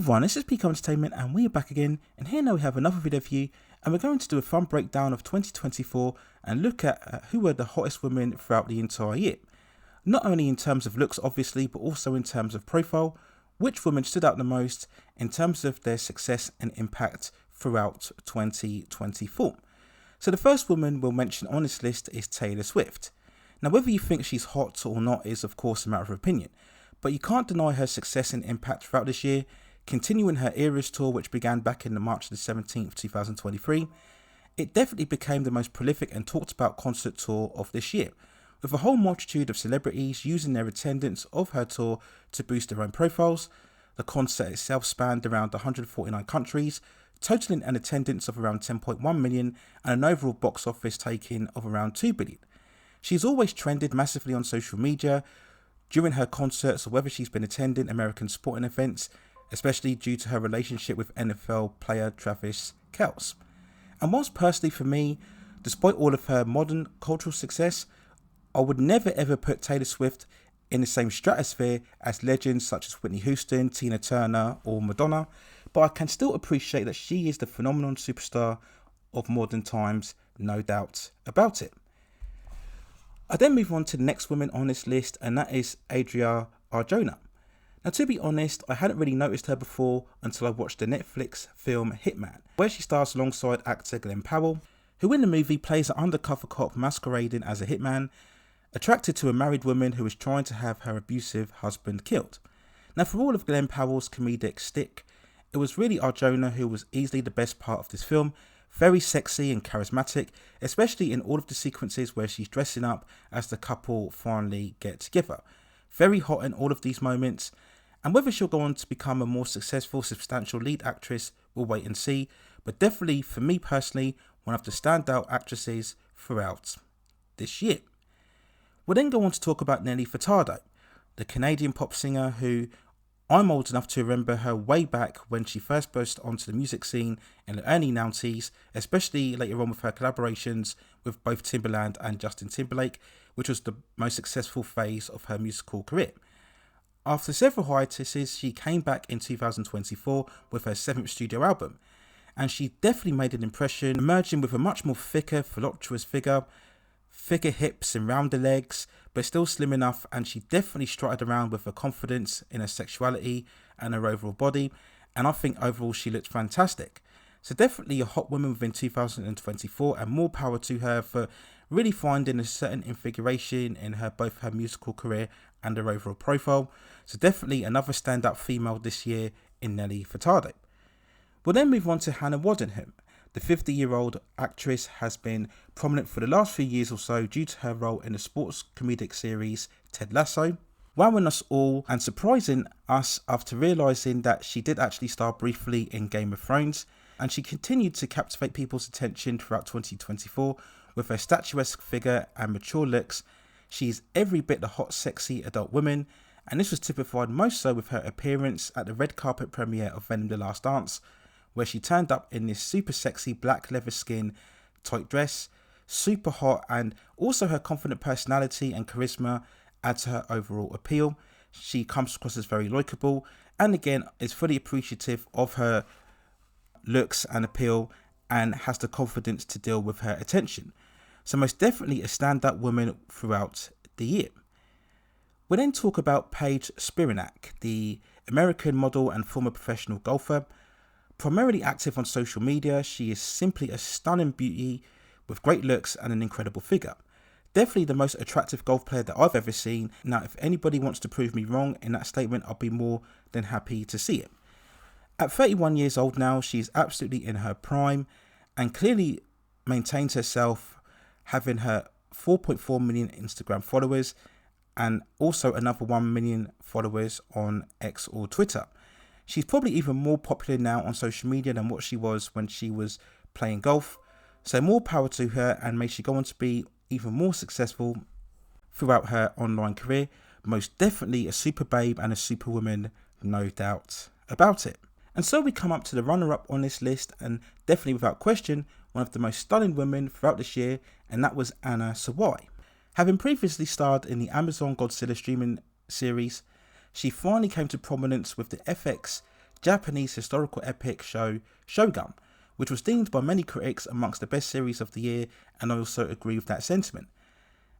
everyone, this is PK Entertainment and we are back again, and here now we have another video for you, and we're going to do a fun breakdown of 2024 and look at who were the hottest women throughout the entire year. Not only in terms of looks obviously, but also in terms of profile, which women stood out the most in terms of their success and impact throughout 2024. So the first woman we'll mention on this list is Taylor Swift. Now whether you think she's hot or not is of course a matter of opinion, but you can't deny her success and impact throughout this year, continuing her Eras tour, which began back in March the 17th, 2023. It definitely became the most prolific and talked about concert tour of this year, with a whole multitude of celebrities using their attendance of her tour to boost their own profiles. The concert itself spanned around 149 countries, totaling an attendance of around 10.1 million and an overall box office take-in of around 2 billion. She's always trended massively on social media during her concerts, or whether she's been attending American sporting events, especially due to her relationship with NFL player Travis Kelce. And whilst personally for me, despite all of her modern cultural success, I would never ever put Taylor Swift in the same stratosphere as legends such as Whitney Houston, Tina Turner or Madonna, but I can still appreciate that she is the phenomenon superstar of modern times, no doubt about it. I then move on to the next woman on this list, and that is Adria Arjona. Now to be honest, I hadn't really noticed her before until I watched the Netflix film Hitman, where she stars alongside actor Glenn Powell, who in the movie plays an undercover cop masquerading as a hitman, attracted to a married woman who is trying to have her abusive husband killed. Now for all of Glenn Powell's comedic stick, it was really Arjona who was easily the best part of this film. Very sexy and charismatic, especially in all of the sequences where she's dressing up as the couple finally get together. Very hot in all of these moments, and whether she'll go on to become a more successful, substantial lead actress, we'll wait and see, but definitely for me personally, one of the standout actresses throughout this year. We'll then go on to talk about Nelly Furtado, the Canadian pop singer who I'm old enough to remember her way back when she first burst onto the music scene in the early 90s, especially later on with her collaborations with both Timbaland and Justin Timberlake, which was the most successful phase of her musical career. After several hiatuses, she came back in 2024 with her 7th studio album, and she definitely made an impression, emerging with a much more thicker, voluptuous figure, thicker hips and rounder legs, but still slim enough, and she definitely strutted around with her confidence in her sexuality and her overall body, and I think overall she looked fantastic. So definitely a hot woman within 2024, and more power to her for really finding a certain configuration in her both her musical career and her overall profile. So definitely another standout female this year in Nelly Furtado. We'll then move on to Hannah Waddingham. The 50-year-old actress has been prominent for the last few years or so due to her role in the sports comedic series Ted Lasso, wowing us all and surprising us after realising that she did actually star briefly in Game of Thrones, and she continued to captivate people's attention throughout 2024 with her statuesque figure and mature looks. She's every bit the hot, sexy adult woman, and this was typified most so with her appearance at the red carpet premiere of Venom: The Last Dance, where she turned up in this super sexy black leather skin tight dress, super hot, and also her confident personality and charisma add to her overall appeal. She comes across as very likeable, and again is fully appreciative of her looks and appeal, and has the confidence to deal with her attention. So most definitely a standout woman throughout the year. We then talk about Paige Spiranac, the American model and former professional golfer. Primarily active on social media, she is simply a stunning beauty with great looks and an incredible figure. Definitely the most attractive golf player that I've ever seen. Now, if anybody wants to prove me wrong in that statement, I'll be more than happy to see it. At 31 years old now, she's absolutely in her prime and clearly maintains herself, having her 4.4 million Instagram followers and also another 1 million followers on X or Twitter. She's probably even more popular now on social media than what she was when she was playing golf. So more power to her, and may she go on to be even more successful throughout her online career. Most definitely a super babe and a superwoman, no doubt about it. And so we come up to the runner-up on this list, and definitely without question, one of the most stunning women throughout this year, and that was Anna Sawai. Having previously starred in the Amazon Godzilla streaming series, she finally came to prominence with the FX Japanese historical epic show Shogun, which was deemed by many critics amongst the best series of the year, and I also agree with that sentiment.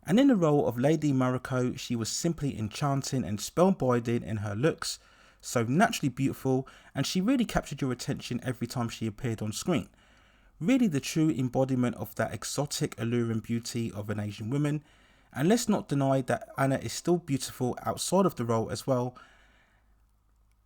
And in the role of Lady Mariko, she was simply enchanting and spellbinding in her looks, so naturally beautiful, and she really captured your attention every time she appeared on screen. Really the true embodiment of that exotic, alluring beauty of an Asian woman. And let's not deny that Anna is still beautiful outside of the role as well.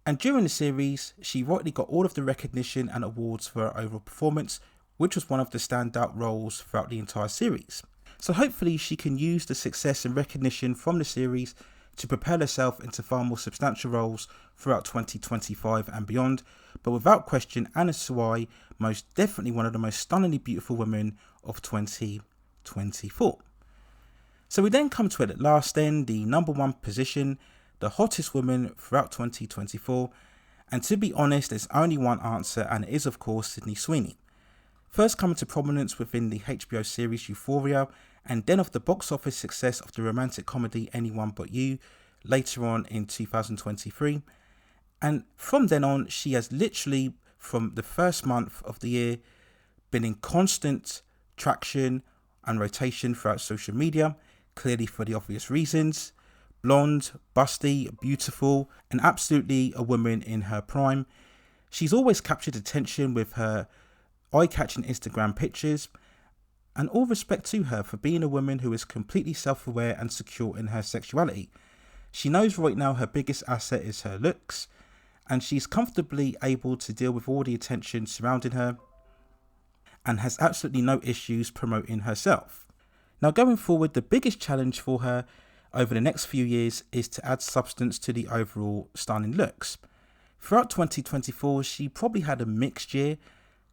And during the series, she rightly got all of the recognition and awards for her overall performance, which was one of the standout roles throughout the entire series. So hopefully she can use the success and recognition from the series to propel herself into far more substantial roles throughout 2025 and beyond. But without question, Anna Sawai, most definitely one of the most stunningly beautiful women of 2024. So we then come to it at last then, the number one position, the hottest woman throughout 2024. And to be honest, there's only one answer, and it is of course Sydney Sweeney. First coming to prominence within the HBO series Euphoria, and then of the box office success of the romantic comedy Anyone But You later on in 2023. And from then on, she has literally, from the first month of the year, been in constant traction and rotation throughout social media, clearly for the obvious reasons. Blonde, busty, beautiful, and absolutely a woman in her prime. She's always captured attention with her eye-catching Instagram pictures, and all respect to her for being a woman who is completely self-aware and secure in her sexuality. She knows right now her biggest asset is her looks, and she's comfortably able to deal with all the attention surrounding her and has absolutely no issues promoting herself. Now going forward, the biggest challenge for her over the next few years is to add substance to the overall stunning looks. Throughout 2024, she probably had a mixed year,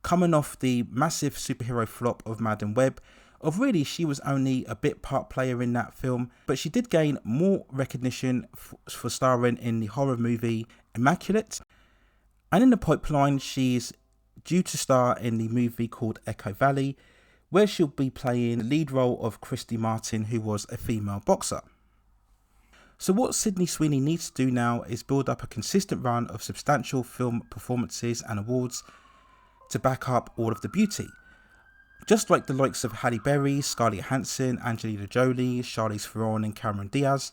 coming off the massive superhero flop of Madam Web. Of really, she was only a bit part player in that film, but she did gain more recognition for starring in the horror movie Immaculate. And in the pipeline, she's due to star in the movie called Echo Valley, where she'll be playing the lead role of Christy Martin, who was a female boxer. So what Sydney Sweeney needs to do now is build up a consistent run of substantial film performances and awards to back up all of the beauty. Just like the likes of Halle Berry, Scarlett Johansson, Angelina Jolie, Charlize Theron and Cameron Diaz,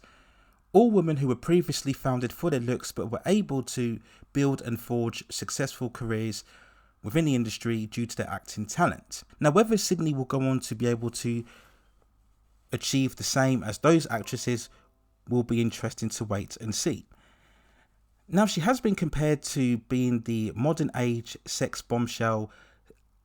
all women who were previously founded for their looks but were able to build and forge successful careers within the industry due to their acting talent. Now whether Sydney will go on to be able to achieve the same as those actresses will be interesting to wait and see. Now she has been compared to being the modern age sex bombshell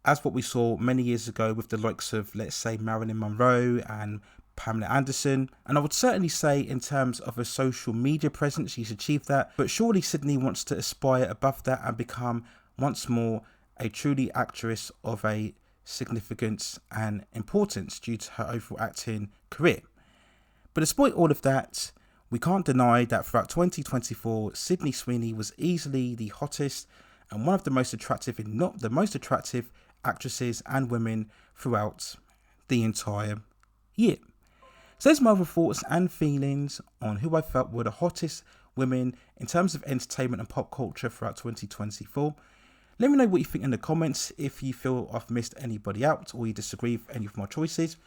as what we saw many years ago with the likes of, let's say, Marilyn Monroe and Pamela Anderson. And I would certainly say in terms of a social media presence, she's achieved that. But surely Sydney wants to aspire above that and become once more a truly actress of a significance and importance due to her overall acting career. But despite all of that, we can't deny that throughout 2024, Sydney Sweeney was easily the hottest and one of the most attractive, if not the most attractive, actresses and women throughout the entire year. So there's my other thoughts and feelings on who I felt were the hottest women in terms of entertainment and pop culture throughout 2024. Let me know what you think in the comments, if you feel I've missed anybody out or you disagree with any of my choices.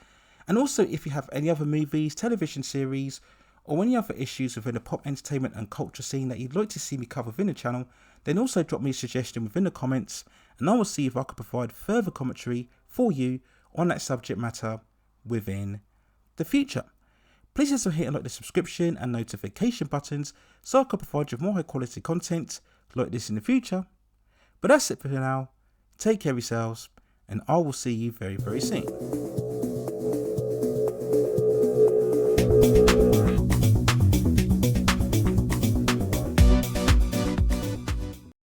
And also if you have any other movies, television series, or any other issues within the pop entertainment and culture scene that you'd like to see me cover within the channel, then also drop me a suggestion within the comments and I will see if I can provide further commentary for you on that subject matter within the future. Please also hit like the subscription and notification buttons so I can provide you with more high quality content like this in the future. But that's it for now. Take care of yourselves and I will see you very, very soon.